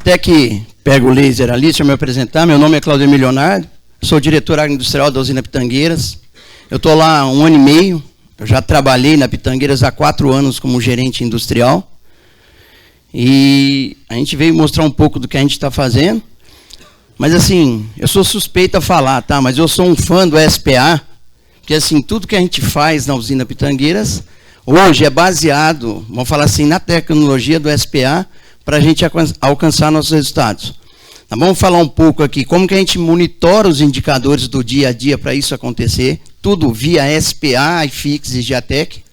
Até que pego o laser ali, deixa eu me apresentar. Meu nome é Claudemir Leonardo, sou diretor agroindustrial da usina Pitangueiras. Eu estou lá há 1 ano e meio, eu já trabalhei na Pitangueiras há 4 anos como gerente industrial. E a gente veio mostrar um pouco do que a gente está fazendo. Mas assim, eu sou suspeito a falar, tá? Mas eu sou um fã do SPA, porque assim, tudo que a gente faz na usina Pitangueiras, hoje é baseado, vamos falar assim, na tecnologia do SPA, para a gente alcançar nossos resultados. Tá, vamos falar um pouco aqui, como que a gente monitora os indicadores do dia a dia para isso acontecer, tudo via SPA, iFix e Geatec.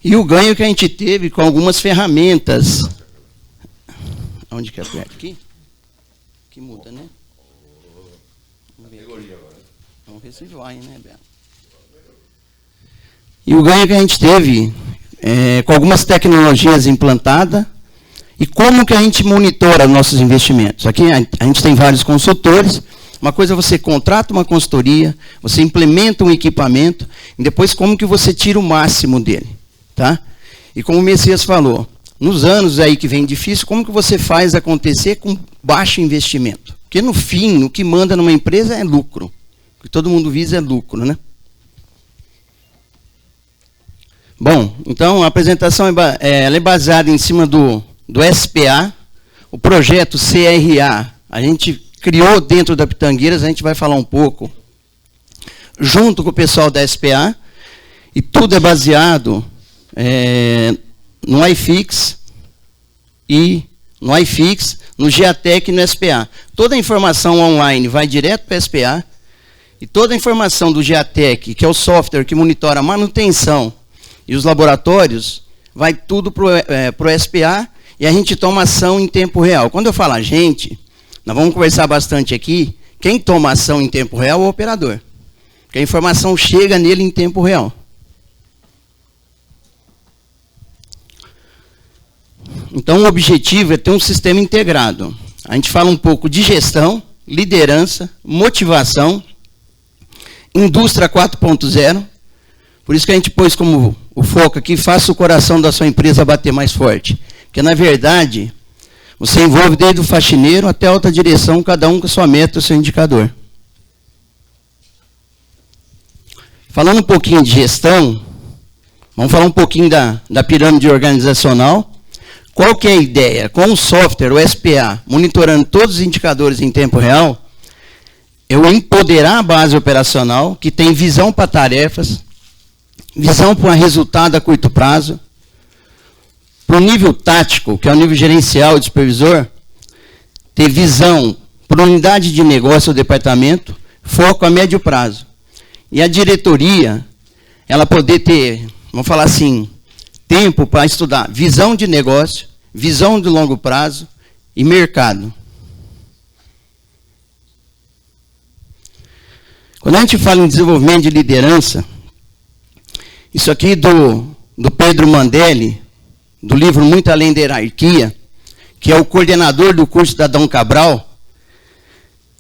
E o ganho que a gente teve com algumas ferramentas. Onde que aperta? Aqui? Que muda, né? Vamos ver se vai, né, Bela? E o ganho que a gente teve com algumas tecnologias implantadas e como que a gente monitora nossos investimentos. Aqui a gente tem vários consultores. Uma coisa é você contrata uma consultoria, você implementa um equipamento e depois como que você tira o máximo dele, tá? E como o Messias falou, nos anos aí que vem difícil, como que você faz acontecer com baixo investimento? Porque no fim, o que manda numa empresa é lucro. O que todo mundo visa é lucro, né? Bom, então a apresentação ela é baseada em cima do SPA, o projeto CRA, a gente criou dentro da Pitangueiras, a gente vai falar um pouco, junto com o pessoal da SPA, e tudo é baseado no iFix, no Geatec e no SPA. Toda a informação online vai direto para o SPA, e toda a informação do Geatec, que é o software que monitora a manutenção e os laboratórios, vai tudo para o SPA e a gente toma ação em tempo real. Quando eu falo a gente, nós vamos conversar bastante aqui, quem toma ação em tempo real é o operador. Porque a informação chega nele em tempo real. Então o objetivo é ter um sistema integrado. A gente fala um pouco de gestão, liderança, motivação, indústria 4.0. Por isso que a gente pôs como o foco aqui, faça o coração da sua empresa bater mais forte. Porque, na verdade, você envolve desde o faxineiro até a alta direção, cada um com a sua meta, o seu indicador. Falando um pouquinho de gestão, vamos falar um pouquinho da pirâmide organizacional. Qual que é a ideia? Com o software, o SPA, monitorando todos os indicadores em tempo real, eu empoderar a base operacional, que tem visão para tarefas, visão para resultado a curto prazo, para o nível tático, que é o nível gerencial e de supervisor, ter visão para unidade de negócio ou departamento, foco a médio prazo. E a diretoria, ela poder ter, vamos falar assim, tempo para estudar visão de negócio, visão de longo prazo e mercado. Quando a gente fala em desenvolvimento de liderança, isso aqui do Pedro Mandelli, do livro Muito Além da Hierarquia, que é o coordenador do curso da Dom Cabral,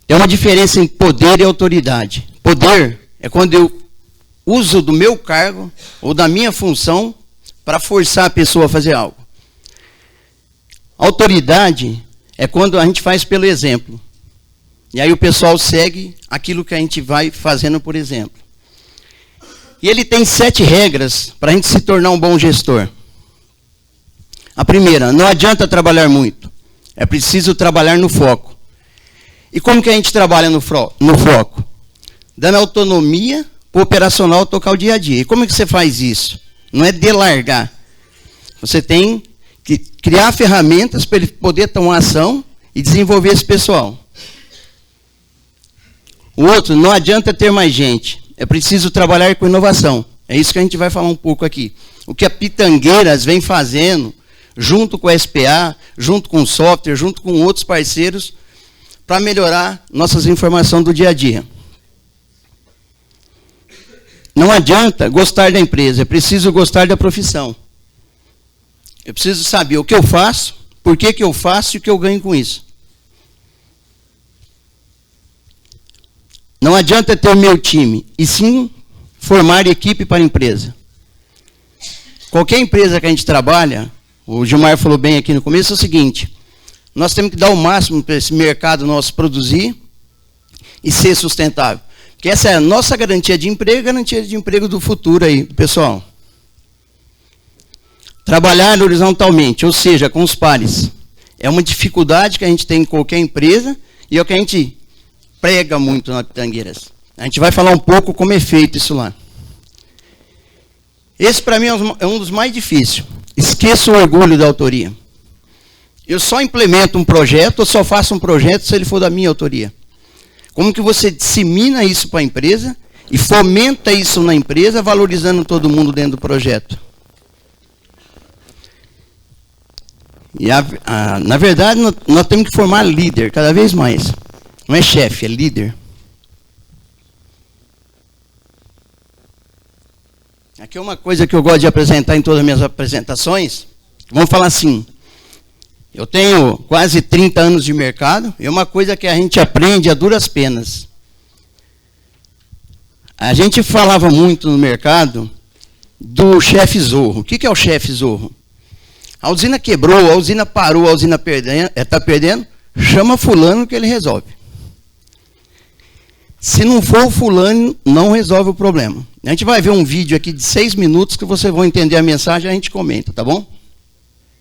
é uma diferença em poder e autoridade. Poder é quando eu uso do meu cargo ou da minha função para forçar a pessoa a fazer algo. Autoridade é quando a gente faz pelo exemplo. E aí o pessoal segue aquilo que a gente vai fazendo, por exemplo. E ele tem 7 regras para a gente se tornar um bom gestor. A primeira, não adianta trabalhar muito. É preciso trabalhar no foco. E como que a gente trabalha no foco? Dando autonomia para o operacional tocar o dia a dia. E como que você faz isso? Não é delargar. Você tem que criar ferramentas para ele poder tomar ação e desenvolver esse pessoal. O outro, não adianta ter mais gente. É preciso trabalhar com inovação. É isso que a gente vai falar um pouco aqui. O que a Pitangueiras vem fazendo, junto com a SPA, junto com o software, junto com outros parceiros, para melhorar nossas informações do dia a dia. Não adianta gostar da empresa, é preciso gostar da profissão. Eu preciso saber o que eu faço, por que eu faço e o que eu ganho com isso. Não adianta ter o meu time, e sim formar equipe para a empresa. Qualquer empresa que a gente trabalha, o Gilmar falou bem aqui no começo, é o seguinte, nós temos que dar o máximo para esse mercado nosso produzir e ser sustentável. Porque essa é a nossa garantia de emprego e garantia de emprego do futuro aí, pessoal. Trabalhar horizontalmente, ou seja, com os pares. É uma dificuldade que a gente tem em qualquer empresa e é o que a gente prega muito na Pitangueiras. A gente vai falar um pouco como é feito isso lá. Esse, para mim, é um dos mais difíceis. Esqueça o orgulho da autoria. Eu só implemento um projeto, ou só faço um projeto se ele for da minha autoria. Como que você dissemina isso para a empresa e fomenta isso na empresa, valorizando todo mundo dentro do projeto? E na verdade, nós temos que formar líder, cada vez mais. Não é chefe, é líder. Aqui é uma coisa que eu gosto de apresentar em todas as minhas apresentações. Vamos falar assim, eu tenho quase 30 anos de mercado, e uma coisa que a gente aprende a duras penas. A gente falava muito no mercado do chefe Zorro. O que é o chefe Zorro? A usina quebrou, a usina parou, a usina está perdendo, chama fulano que ele resolve. Se não for o fulano, não resolve o problema. A gente vai ver um vídeo aqui de 6 minutos que vocês vão entender a mensagem e a gente comenta, tá bom?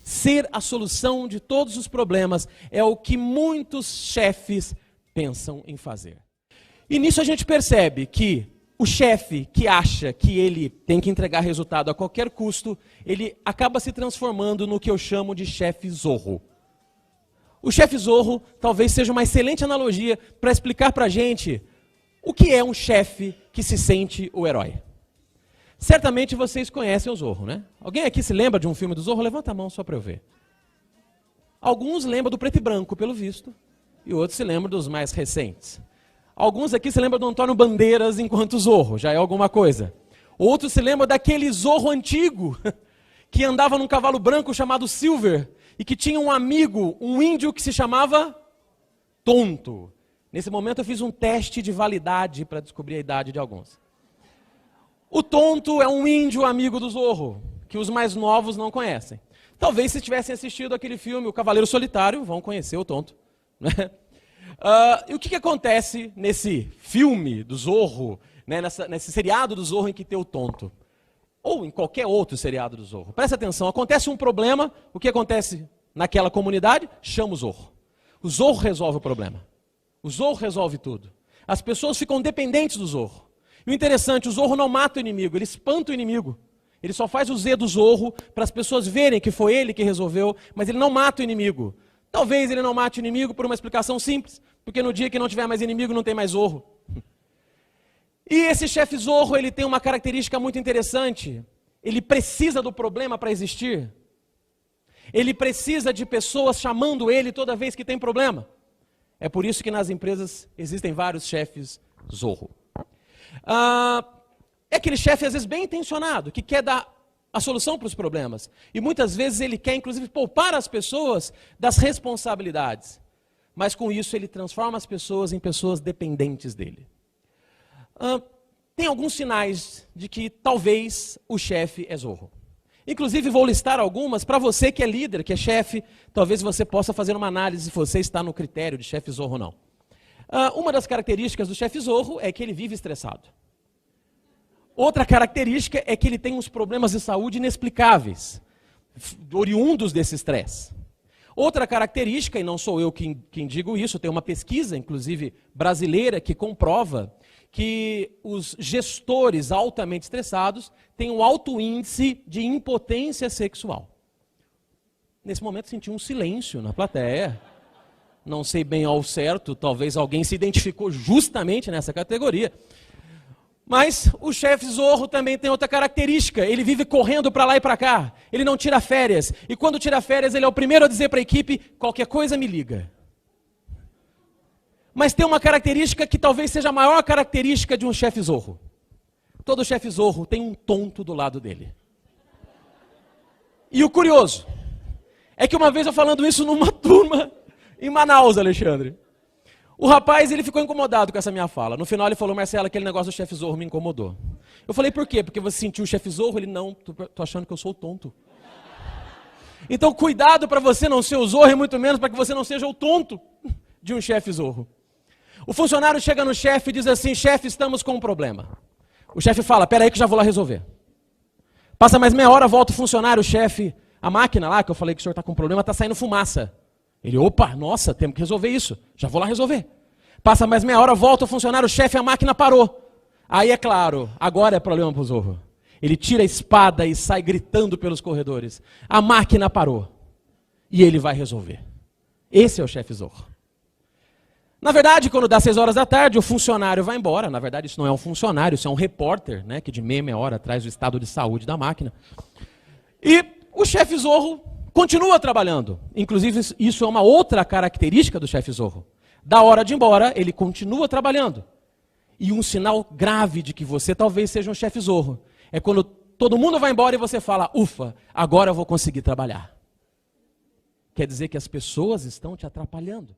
Ser a solução de todos os problemas é o que muitos chefes pensam em fazer. E nisso a gente percebe que o chefe que acha que ele tem que entregar resultado a qualquer custo, ele acaba se transformando no que eu chamo de chefe Zorro. O chefe Zorro talvez seja uma excelente analogia para explicar para a gente o que é um chefe que se sente o herói. Certamente vocês conhecem o Zorro, né? Alguém aqui se lembra de um filme do Zorro? Levanta a mão só para eu ver. Alguns lembram do preto e branco, pelo visto, e outros se lembram dos mais recentes. Alguns aqui se lembram do Antônio Bandeiras enquanto Zorro, já é alguma coisa. Outros se lembram daquele Zorro antigo, que andava num cavalo branco chamado Silver, e que tinha um amigo, um índio que se chamava Tonto. Nesse momento eu fiz um teste de validade para descobrir a idade de alguns. O Tonto é um índio amigo do Zorro, que os mais novos não conhecem. Talvez se tivessem assistido aquele filme, O Cavaleiro Solitário, vão conhecer o Tonto. Né? E o que acontece nesse filme do Zorro, né, nesse seriado do Zorro em que tem o Tonto? Ou em qualquer outro seriado do Zorro. Presta atenção, acontece um problema, o que acontece naquela comunidade? Chama o Zorro. O Zorro resolve o problema. O Zorro resolve tudo. As pessoas ficam dependentes do Zorro. E o interessante, o Zorro não mata o inimigo, ele espanta o inimigo. Ele só faz o Z do Zorro para as pessoas verem que foi ele que resolveu, mas ele não mata o inimigo. Talvez ele não mate o inimigo por uma explicação simples, porque no dia que não tiver mais inimigo não tem mais Zorro. E esse chefe Zorro, ele tem uma característica muito interessante. Ele precisa do problema para existir. Ele precisa de pessoas chamando ele toda vez que tem problema. É por isso que nas empresas existem vários chefes Zorro. É aquele chefe, às vezes, bem intencionado, que quer dar a solução para os problemas. E muitas vezes ele quer, inclusive, poupar as pessoas das responsabilidades. Mas com isso ele transforma as pessoas em pessoas dependentes dele. Tem alguns sinais de que talvez o chefe é Zorro. Inclusive vou listar algumas para você que é líder, que é chefe, talvez você possa fazer uma análise se você está no critério de chefe Zorro ou não. Uma das características do chefe Zorro é que ele vive estressado. Outra característica é que ele tem uns problemas de saúde inexplicáveis, oriundos desse estresse. Outra característica, e não sou eu quem digo isso, tem uma pesquisa, inclusive brasileira, que comprova que os gestores altamente estressados têm um alto índice de impotência sexual. Nesse momento senti um silêncio na plateia. Não sei bem ao certo, talvez alguém se identificou justamente nessa categoria. Mas o chefe Zorro também tem outra característica. Ele vive correndo para lá e para cá. Ele não tira férias. E quando tira férias, ele é o primeiro a dizer para a equipe, qualquer coisa me liga. Mas tem uma característica que talvez seja a maior característica de um chefe Zorro. Todo chefe Zorro tem um tonto do lado dele. E o curioso é que uma vez eu falando isso numa turma em Manaus, Alexandre. O rapaz, ele ficou incomodado com essa minha fala. No final ele falou, Marcelo, aquele negócio do chefe Zorro me incomodou. Eu falei, por quê? Porque você sentiu o chefe Zorro? Ele, não, tô achando que eu sou tonto. Então, cuidado para você não ser o zorro e muito menos para que você não seja o tonto de um chefe zorro. O funcionário chega no chefe e diz assim: chefe, estamos com um problema. O chefe fala: pera aí que já vou lá resolver. Passa mais meia hora, volta o funcionário, o chefe, a máquina lá que eu falei que o senhor está com um problema, está saindo fumaça. Ele: opa, nossa, temos que resolver isso, já vou lá resolver. Passa mais meia hora, volta o funcionário, chefe, a máquina parou. Aí é claro, agora é problema para o zorro. Ele tira a espada e sai gritando pelos corredores. A máquina parou. E ele vai resolver. Esse é o chefe zorro. Na verdade, quando dá 6 horas da tarde, o funcionário vai embora. Na verdade, isso não é um funcionário, isso é um repórter, né, que de meia hora traz o estado de saúde da máquina. E o chefe zorro continua trabalhando. Inclusive, isso é uma outra característica do chefe zorro. Da hora de ir embora, ele continua trabalhando. E um sinal grave de que você talvez seja um chefe zorro é quando todo mundo vai embora e você fala: ufa, agora eu vou conseguir trabalhar. Quer dizer que as pessoas estão te atrapalhando.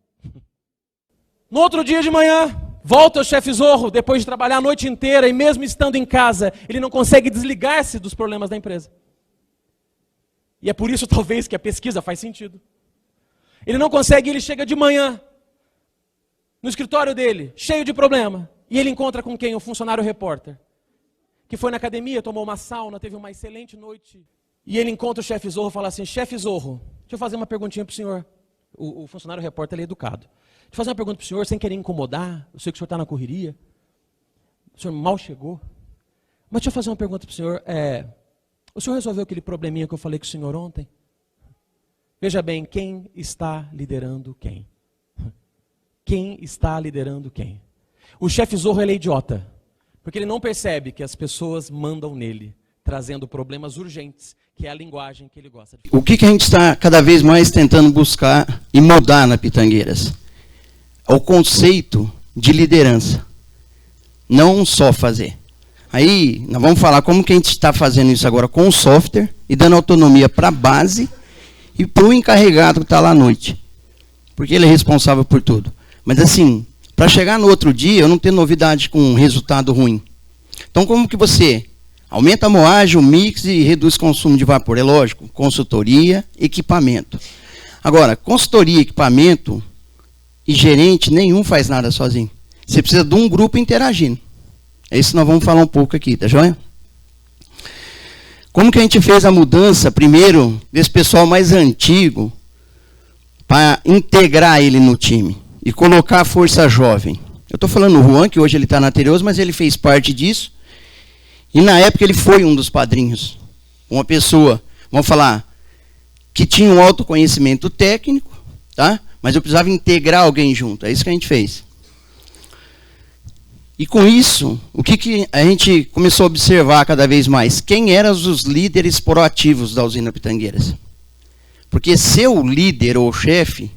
No outro dia de manhã, volta o chefe zorro, depois de trabalhar a noite inteira, e mesmo estando em casa, ele não consegue desligar-se dos problemas da empresa. E é por isso, talvez, que a pesquisa faz sentido. Ele não consegue, ele chega de manhã, no escritório dele, cheio de problema, e ele encontra com quem? O funcionário repórter, que foi na academia, tomou uma sauna, teve uma excelente noite. E ele encontra o chefe zorro e fala assim: chefe zorro, deixa eu fazer uma perguntinha para o senhor. O funcionário repórter, ele é educado. Deixa eu fazer uma pergunta para o senhor, sem querer incomodar. Eu sei que o senhor está na correria. O senhor mal chegou. Mas deixa eu fazer uma pergunta para o senhor. O senhor resolveu aquele probleminha que eu falei com o senhor ontem? Veja bem, quem está liderando quem? Quem está liderando quem? O chefe zorro, ele é idiota. Porque ele não percebe que as pessoas mandam nele, trazendo problemas urgentes, que é a linguagem que ele gosta de falar. O que a gente está cada vez mais tentando buscar e mudar na Pitangueiras? É o conceito de liderança. Não só fazer. Aí, nós vamos falar como que a gente está fazendo isso agora com o software e dando autonomia para a base e para o encarregado que está lá à noite. Porque ele é responsável por tudo. Mas assim, para chegar no outro dia, eu não ter novidade com um resultado ruim. Então, como que você aumenta a moagem, o mix e reduz o consumo de vapor? É lógico, consultoria, equipamento. Agora, consultoria, equipamento e gerente, nenhum faz nada sozinho. Você precisa de um grupo interagindo. É isso que nós vamos falar um pouco aqui, tá joia? Como que a gente fez a mudança, primeiro, desse pessoal mais antigo, para integrar ele no time e colocar a força jovem? Eu estou falando do Juan, que hoje ele está na Tereos, mas ele fez parte disso. E na época ele foi um dos padrinhos. Uma pessoa, vamos falar, que tinha um autoconhecimento técnico, tá? Mas eu precisava integrar alguém junto. É isso que a gente fez. E com isso, o que a gente começou a observar cada vez mais? Quem eram os líderes proativos da usina Pitangueiras? Porque ser o líder ou o chefe,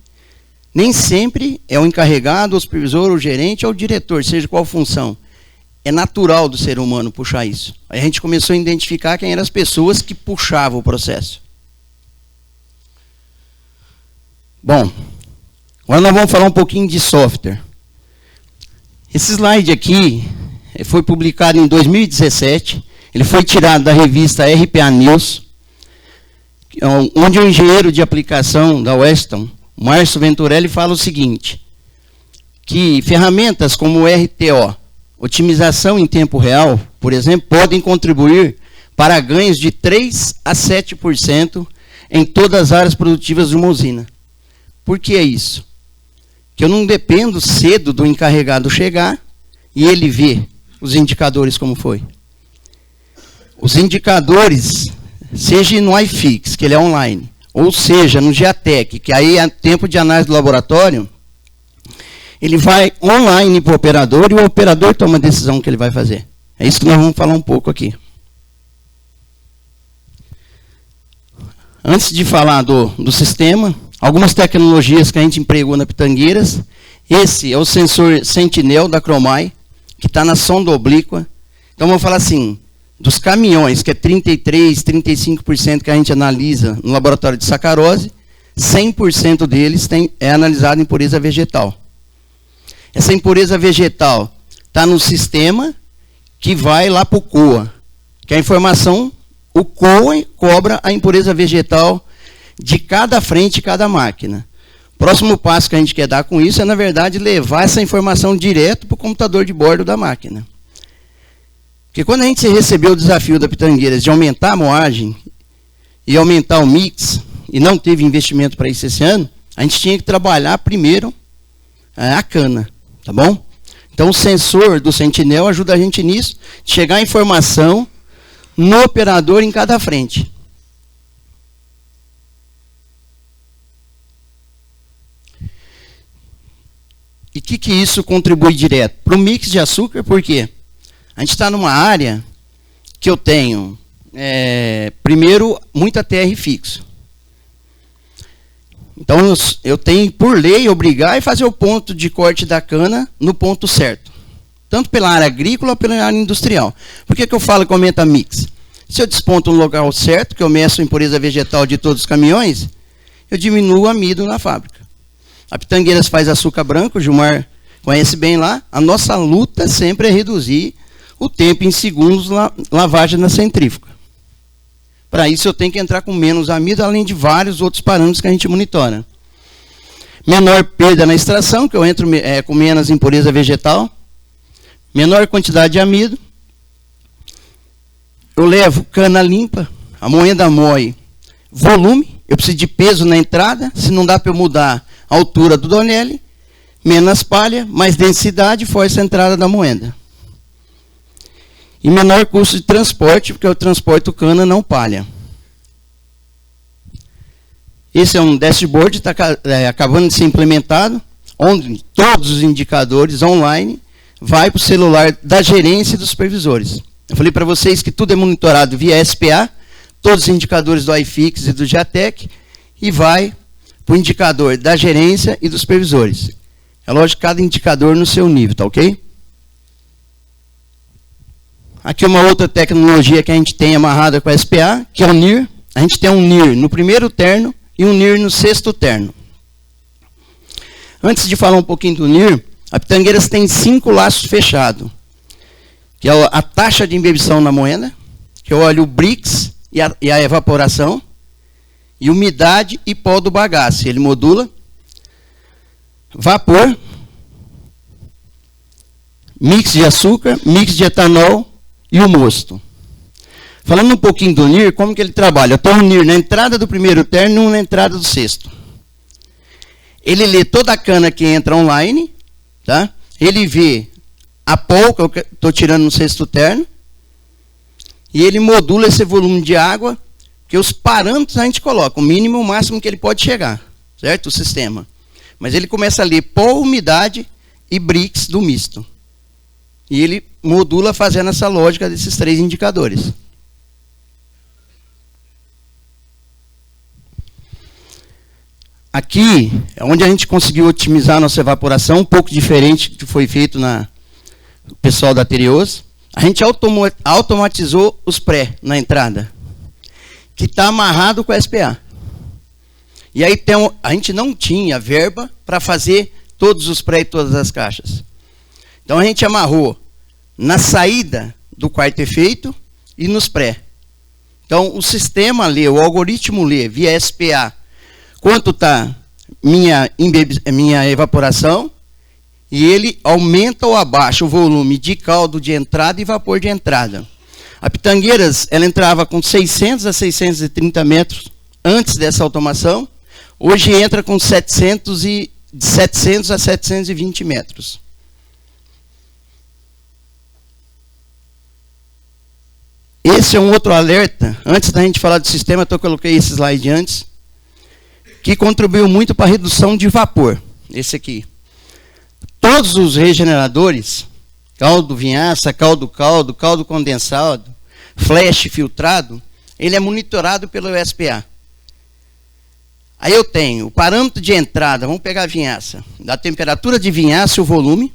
nem sempre é o encarregado, o supervisor, o gerente ou o diretor, seja qual função. É natural do ser humano puxar isso. Aí a gente começou a identificar quem eram as pessoas que puxavam o processo. Bom, agora nós vamos falar um pouquinho de software. Esse slide aqui foi publicado em 2017. Ele foi tirado da revista RPA News, onde o engenheiro de aplicação da Weston, Márcio Venturelli, fala o seguinte, que ferramentas como o RTO, otimização em tempo real, por exemplo, podem contribuir para ganhos de 3 a 7% em todas as áreas produtivas de uma usina. Por que é isso? Que eu não dependo cedo do encarregado chegar e ele ver os indicadores como foi. Os indicadores, seja no iFix, que ele é online, ou seja no Giatec, que aí é tempo de análise do laboratório, ele vai online para o operador e o operador toma a decisão que ele vai fazer. É isso que nós vamos falar um pouco aqui. Antes de falar do sistema, algumas tecnologias que a gente empregou na Pitangueiras. Esse é o sensor Sentinel da Cromai, que está na sonda oblíqua. Então, vamos falar assim, dos caminhões, que é 33%, 35% que a gente analisa no laboratório de sacarose, 100% deles é analisado em impureza vegetal. Essa impureza vegetal está no sistema que vai lá para o COA, que é a informação, o COA cobra a impureza vegetal de cada frente de cada máquina. O próximo passo que a gente quer dar com isso é, na verdade, levar essa informação direto para o computador de bordo da máquina. Porque quando a gente recebeu o desafio da Pitangueiras de aumentar a moagem e aumentar o mix, e não teve investimento para isso esse ano, a gente tinha que trabalhar primeiro a cana, tá bom? Então o sensor do Sentinel ajuda a gente nisso, de chegar a informação no operador em cada frente. E o que isso contribui direto? Para o mix de açúcar, por quê? A gente está numa área que eu tenho, primeiro, muita TR fixo. Então, eu tenho, por lei, obrigar e fazer o ponto de corte da cana no ponto certo. Tanto pela área agrícola ou pela área industrial. Por que eu falo que aumenta mix? Se eu desponto no local certo, que eu meço a impureza vegetal de todos os caminhões, eu diminuo o amido na fábrica. A Pitangueiras faz açúcar branco, o Gilmar conhece bem lá. A nossa luta sempre é reduzir o tempo em segundos na lavagem na centrífuga. Para isso eu tenho que entrar com menos amido, além de vários outros parâmetros que a gente monitora. Menor perda na extração, que eu entro com menos impureza vegetal. Menor quantidade de amido. Eu levo cana limpa, a moenda moe volume. Eu preciso de peso na entrada, se não dá para eu mudar a altura do Donelli. Menos palha, mais densidade, força a entrada da moenda. E menor custo de transporte, porque eu transporto cana, não palha. Esse é um dashboard, está acabando de ser implementado, onde todos os indicadores online vai para o celular da gerência e dos supervisores. Eu falei para vocês que tudo é monitorado via SPA, todos os indicadores do iFix e do Giatec, e vai para o indicador da gerência e dos supervisores. É lógico, cada indicador no seu nível, tá ok? Aqui uma outra tecnologia que a gente tem amarrada com a SPA, que é o NIR. A gente tem um NIR no primeiro terno e um NIR no sexto terno. Antes de falar um pouquinho do NIR, a Pitangueiras tem 5 laços fechados, que é a taxa de embebição na moenda, que eu olho o BRICS e a evaporação, e umidade e pó do bagaço. Ele modula vapor, mix de açúcar, mix de etanol, e o mosto. Falando um pouquinho do NIR, como que ele trabalha? Eu tenho um NIR na entrada do primeiro terno e um na entrada do sexto. Ele lê toda a cana que entra online, tá? Ele vê a pó que eu estou tirando no sexto terno, e ele modula esse volume de água, que os parâmetros a gente coloca, o mínimo e o máximo que ele pode chegar, certo? O sistema. Mas ele começa a ler pó, umidade e BRICS do misto. E ele modula fazendo essa lógica desses 3 indicadores. Aqui é onde a gente conseguiu otimizar a nossa evaporação, um pouco diferente do que foi feito no pessoal da Terios. A gente automatizou os pré na entrada, que está amarrado com a SPA. E aí a gente não tinha verba para fazer todos os pré e todas as caixas. Então a gente amarrou na saída do quarto efeito e nos pré. Então o sistema lê, o algoritmo lê via SPA quanto está minha evaporação, e ele aumenta ou abaixa o volume de caldo de entrada e vapor de entrada. A Pitangueiras, ela entrava com 600 a 630 metros antes dessa automação, hoje entra com 700 a 720 metros. Esse é um outro alerta, antes da gente falar do sistema, eu coloquei esse slide antes, que contribuiu muito para a redução de vapor. Esse aqui. Todos os regeneradores, caldo vinhaça, caldo condensado, flash filtrado, ele é monitorado pelo SPA. Aí eu tenho o parâmetro de entrada, vamos pegar a vinhaça, da temperatura de vinhaça e o volume,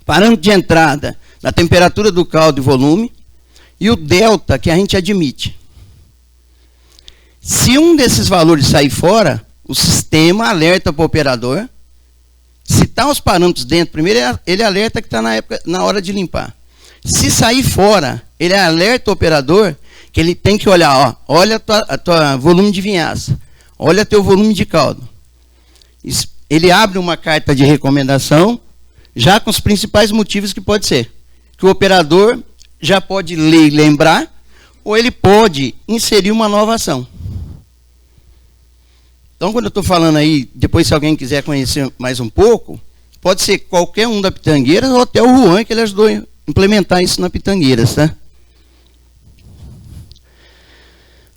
parâmetro de entrada, da temperatura do caldo e volume, e o delta que a gente admite. Se um desses valores sair fora, o sistema alerta para o operador. Se está os parâmetros dentro, primeiro ele alerta que está na hora de limpar. Se sair fora, ele alerta o operador que ele tem que olhar, ó, olha a tua volume de vinhaça, olha teu volume de caldo. Ele abre uma carta de recomendação, já com os principais motivos que pode ser. Que o operador já pode ler e lembrar, ou ele pode inserir uma nova ação. Então, quando eu estou falando aí, depois se alguém quiser conhecer mais um pouco, pode ser qualquer um da Pitangueiras ou até o Juan, que ele ajudou a implementar isso na Pitangueiras, tá?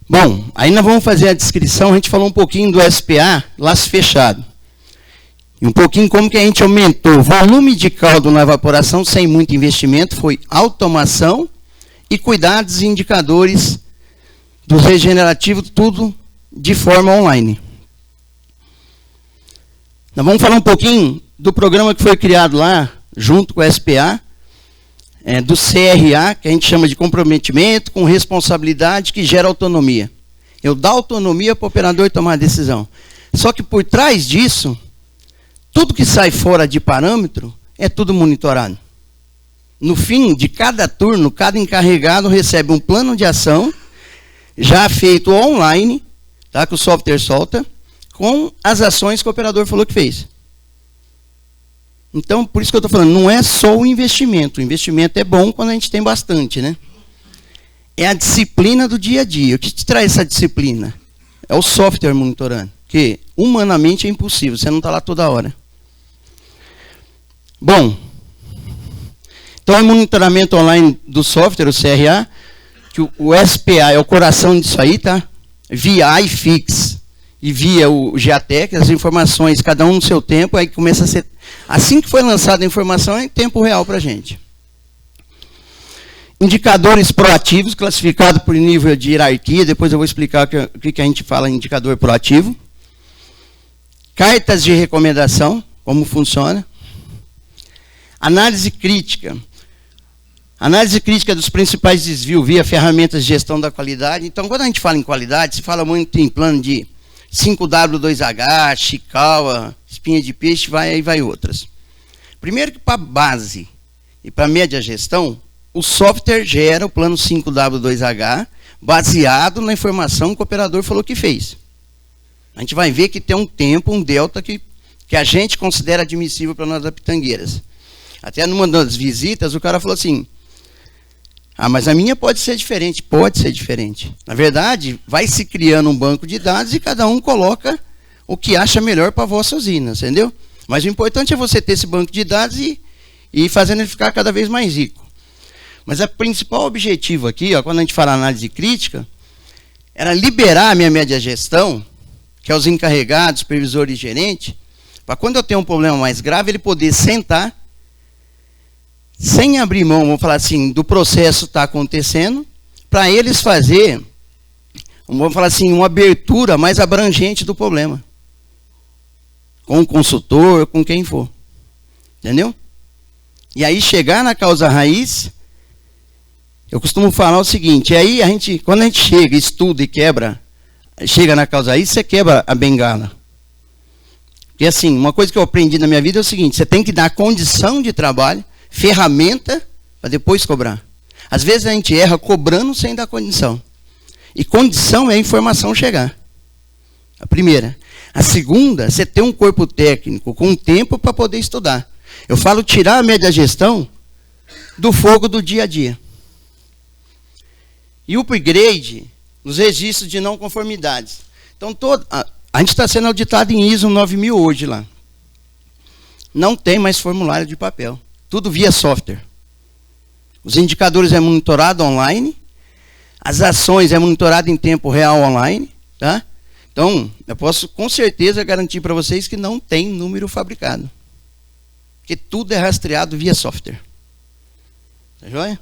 Bom, aí nós vamos fazer a descrição, a gente falou um pouquinho do SPA, laço fechado. E um pouquinho como que a gente aumentou o volume de caldo na evaporação sem muito investimento, foi automação e cuidados e indicadores do regenerativo, tudo de forma online. Nós vamos falar um pouquinho do programa que foi criado lá, junto com o SPA, do CRA, que a gente chama de comprometimento com responsabilidade que gera autonomia. Eu dou autonomia para o operador tomar a decisão. Só que por trás disso, tudo que sai fora de parâmetro é tudo monitorado. No fim de cada turno, cada encarregado recebe um plano de ação, já feito online, tá, que o software solta, com as ações que o operador falou que fez. Então, por isso que eu estou falando, não é só o investimento. O investimento é bom quando a gente tem bastante, né? É a disciplina do dia a dia. O que te traz essa disciplina? É o software monitorando. Que humanamente é impossível, você não está lá toda hora. Bom, então o monitoramento online do software, o CRA, que o SPA é o coração disso aí, tá? Via iFix e via o GATEC, as informações, cada um no seu tempo, aí começa a ser... Assim que foi lançada a informação, é em tempo real para a gente. Indicadores proativos, classificados por nível de hierarquia, depois eu vou explicar o que a gente fala em indicador proativo. Cartas de recomendação, como funciona. Análise crítica. Análise crítica dos principais desvios via ferramentas de gestão da qualidade. Então, quando a gente fala em qualidade, se fala muito em plano de 5W2H, Chikawa, espinha de peixe, aí vai outras. Primeiro que para base e para média gestão, o software gera o plano 5W2H baseado na informação que o operador falou que fez. A gente vai ver que tem um tempo, um delta que a gente considera admissível para nós da Pitangueiras. Até numa das visitas, o cara falou assim, mas a minha pode ser diferente. Pode ser diferente. Na verdade, vai se criando um banco de dados e cada um coloca o que acha melhor para a vossa usina, entendeu? Mas o importante é você ter esse banco de dados e fazendo ele ficar cada vez mais rico. Mas o principal objetivo aqui, ó, quando a gente fala análise crítica, era liberar a minha média gestão, que é os encarregados, supervisores e gerente, para quando eu tenho um problema mais grave, ele poder sentar, sem abrir mão, vamos falar assim, do processo está acontecendo, para eles fazer, vamos falar assim, uma abertura mais abrangente do problema. Com o consultor, com quem for. Entendeu? E aí chegar na causa raiz, eu costumo falar o seguinte, aí quando a gente chega, estuda e quebra, chega na causa raiz, você quebra a bengala. Porque assim, uma coisa que eu aprendi na minha vida é o seguinte, você tem que dar condição de trabalho, ferramenta, para depois cobrar. Às vezes a gente erra cobrando sem dar condição. E condição é a informação chegar. A primeira. A segunda, você ter um corpo técnico com tempo para poder estudar. Eu falo tirar a média gestão do fogo do dia a dia. E o upgrade nos registros de não conformidades. Então, a gente está sendo auditado em ISO 9000 hoje lá. Não tem mais formulário de papel. Tudo via software. Os indicadores é monitorado online. As ações é monitorado em tempo real online. Tá? Então, eu posso com certeza garantir para vocês que não tem número fabricado. Porque tudo é rastreado via software. Tá joia?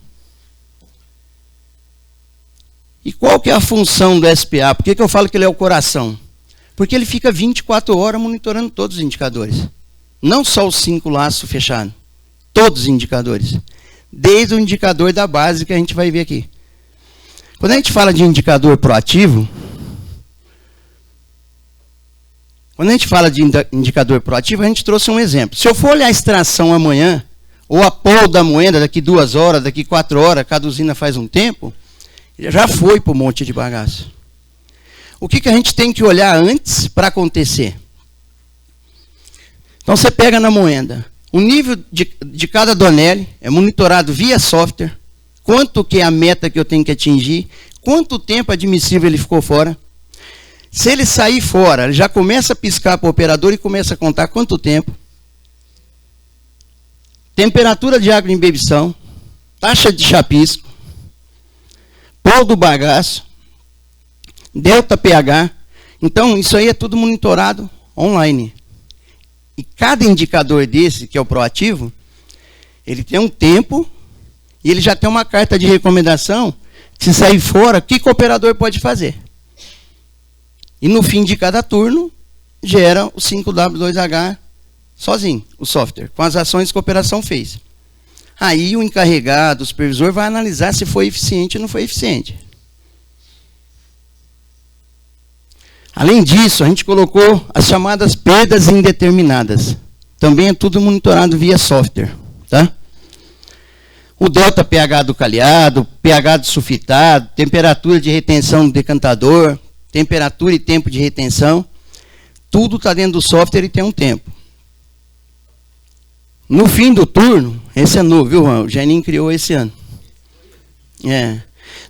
E qual que é a função do SPA? Por que eu falo que ele é o coração? Porque ele fica 24 horas monitorando todos os indicadores. Não só os 5 laços fechados. Todos os indicadores. Desde o indicador da base que a gente vai ver aqui. Quando a gente fala de indicador proativo, a gente trouxe um exemplo. Se eu for olhar a extração amanhã, ou a pol da moeda daqui 2 horas, daqui 4 horas, cada usina faz um tempo, já foi para um monte de bagaço. O que a gente tem que olhar antes para acontecer? Então você pega na moenda, o nível de cada Donelli é monitorado via software, quanto que é a meta que eu tenho que atingir, quanto tempo admissível ele ficou fora. Se ele sair fora, ele já começa a piscar para o operador e começa a contar quanto tempo. Temperatura de água de embebição, taxa de chapisco, polo do bagaço, delta pH. Então, isso aí é tudo monitorado online. E cada indicador desse, que é o proativo, ele tem um tempo e ele já tem uma carta de recomendação. Se sair fora, o que o operador pode fazer? E no fim de cada turno, gera o 5W2H sozinho, o software, com as ações que a operação fez. Aí o encarregado, o supervisor, vai analisar se foi eficiente ou não foi eficiente. Além disso, a gente colocou as chamadas perdas indeterminadas. Também é tudo monitorado via software. Tá? O delta pH do calhado, pH do sulfitado, temperatura de retenção do decantador, temperatura e tempo de retenção, tudo está dentro do software e tem um tempo. No fim do turno, esse é novo, viu, Juan? O Geninho criou esse ano.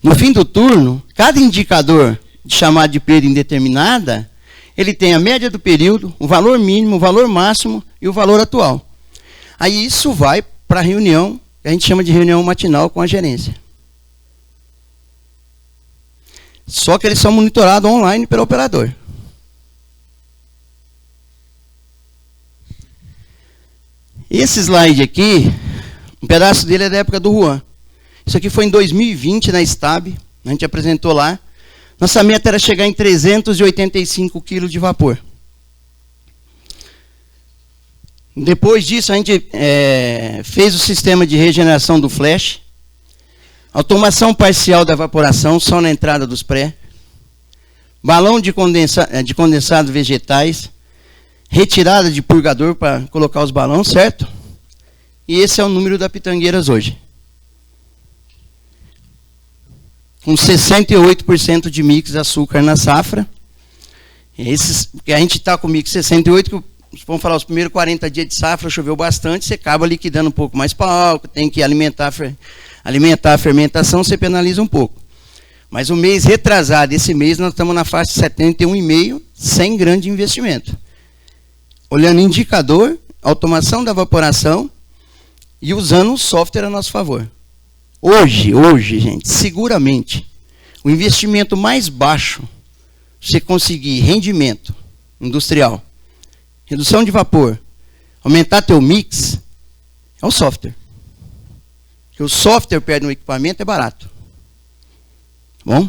No fim do turno, cada indicador chamado de perda indeterminada, ele tem a média do período, o valor mínimo, o valor máximo e o valor atual. Aí isso vai para a reunião, que a gente chama de reunião matinal com a gerência. Só que eles são monitorados online pelo operador. Esse slide aqui, um pedaço dele é da época do Juan. Isso aqui foi em 2020 na STAB, a gente apresentou lá. Nossa meta era chegar em 385 kg de vapor. Depois disso, a gente fez o sistema de regeneração do flash, automação parcial da evaporação, só na entrada dos pré, balão de condensado vegetais, retirada de purgador para colocar os balões, certo? E esse é o número da Pitangueiras hoje. Com 68% de mix de açúcar na safra. A gente está com mix 68%, que vamos falar, os primeiros 40 dias de safra choveu bastante, você acaba liquidando um pouco mais para álcool, tem que alimentar a fermentação, você penaliza um pouco. Mas o mês retrasado, esse mês, nós estamos na faixa de 71,5, sem grande investimento. Olhando indicador, automação da evaporação e usando o software a nosso favor. Hoje, gente, seguramente, o investimento mais baixo, você conseguir rendimento industrial, redução de vapor, aumentar teu mix, é o software. Porque o software perto do equipamento é barato. Bom?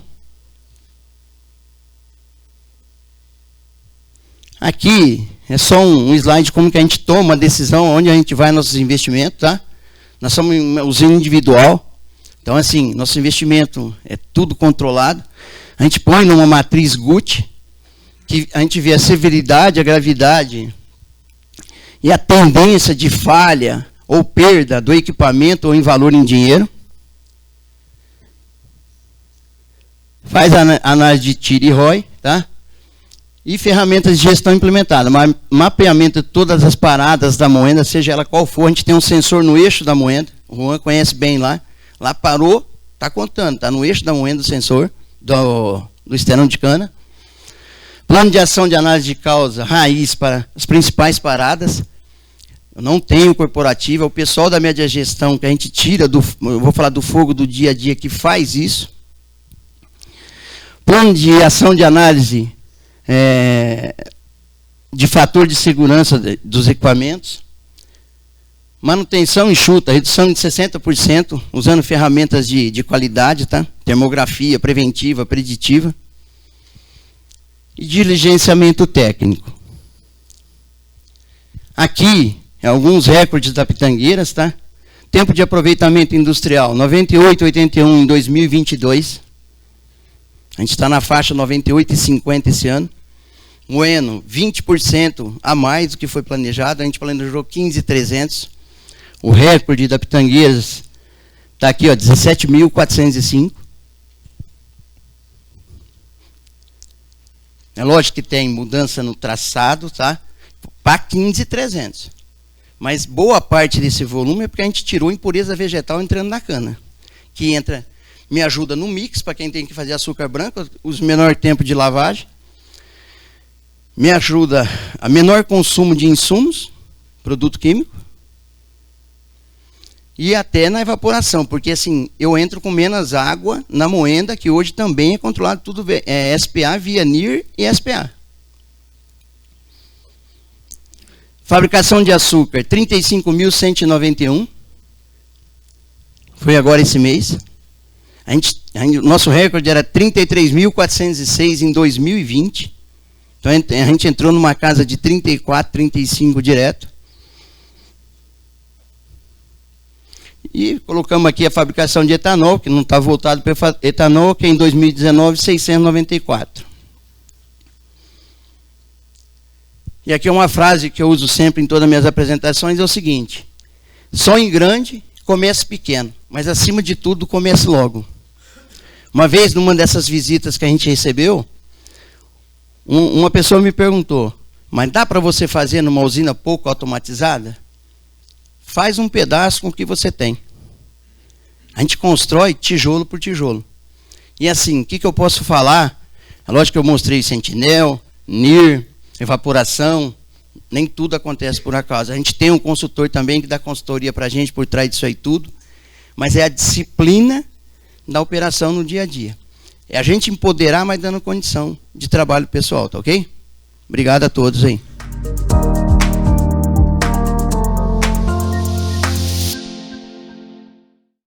Aqui é só um slide de como que a gente toma a decisão, onde a gente vai nossos investimentos, tá? Nós somos uma usina individual. Então, assim, nosso investimento é tudo controlado. A gente põe numa matriz GUT, que a gente vê a severidade, a gravidade e a tendência de falha ou perda do equipamento ou em valor em dinheiro. Faz a análise de TIR e ROI, tá? E ferramentas de gestão implementadas. Mapeamento de todas as paradas da moenda, seja ela qual for. A gente tem um sensor no eixo da moenda. O Juan conhece bem lá. Lá parou, está contando, está no eixo da moenda do sensor, do esterão de cana. Plano de ação de análise de causa, raiz para as principais paradas. Eu não tenho corporativa, é o pessoal da média gestão que a gente tira, eu vou falar do fogo do dia a dia, que faz isso. Plano de ação de análise de fator de segurança dos equipamentos. Manutenção enxuta, redução de 60%, usando ferramentas de qualidade, tá? Termografia preventiva, preditiva. E diligenciamento técnico. Aqui, alguns recordes da Pitangueiras, tá? Tempo de aproveitamento industrial, 98,81 em 2022. A gente está na faixa 98,50 esse ano. Moeno, 20% a mais do que foi planejado. A gente planejou 15,300. O recorde da Pitangueiras está aqui, 17.405. É lógico que tem mudança no traçado, tá? Para 15.300. Mas boa parte desse volume é porque a gente tirou impureza vegetal entrando na cana. Que entra, me ajuda no mix, para quem tem que fazer açúcar branco, os menor tempo de lavagem. Me ajuda a menor consumo de insumos, produto químico. E até na evaporação, porque assim, eu entro com menos água na moenda, que hoje também é controlado tudo SPA via NIR e SPA. Fabricação de açúcar, 35.191. Foi agora esse mês. Nosso recorde era 33.406 em 2020. Então a gente entrou numa casa de 34, 35 direto. E colocamos aqui a fabricação de etanol, que não está voltado para etanol, que é em 2019, 694. E aqui é uma frase que eu uso sempre em todas as minhas apresentações, é o seguinte: sonhe grande, comece pequeno, mas acima de tudo, comece logo. Uma vez, numa dessas visitas que a gente recebeu, uma pessoa me perguntou, mas dá para você fazer numa usina pouco automatizada? Faz um pedaço com o que você tem. A gente constrói tijolo por tijolo. E assim, o que eu posso falar? É lógico que eu mostrei Sentinel, NIR, evaporação, nem tudo acontece por acaso. A gente tem um consultor também que dá consultoria para a gente por trás disso aí tudo, mas é a disciplina da operação no dia a dia. É a gente empoderar, mas dando condição de trabalho pessoal, tá ok? Obrigado a todos aí.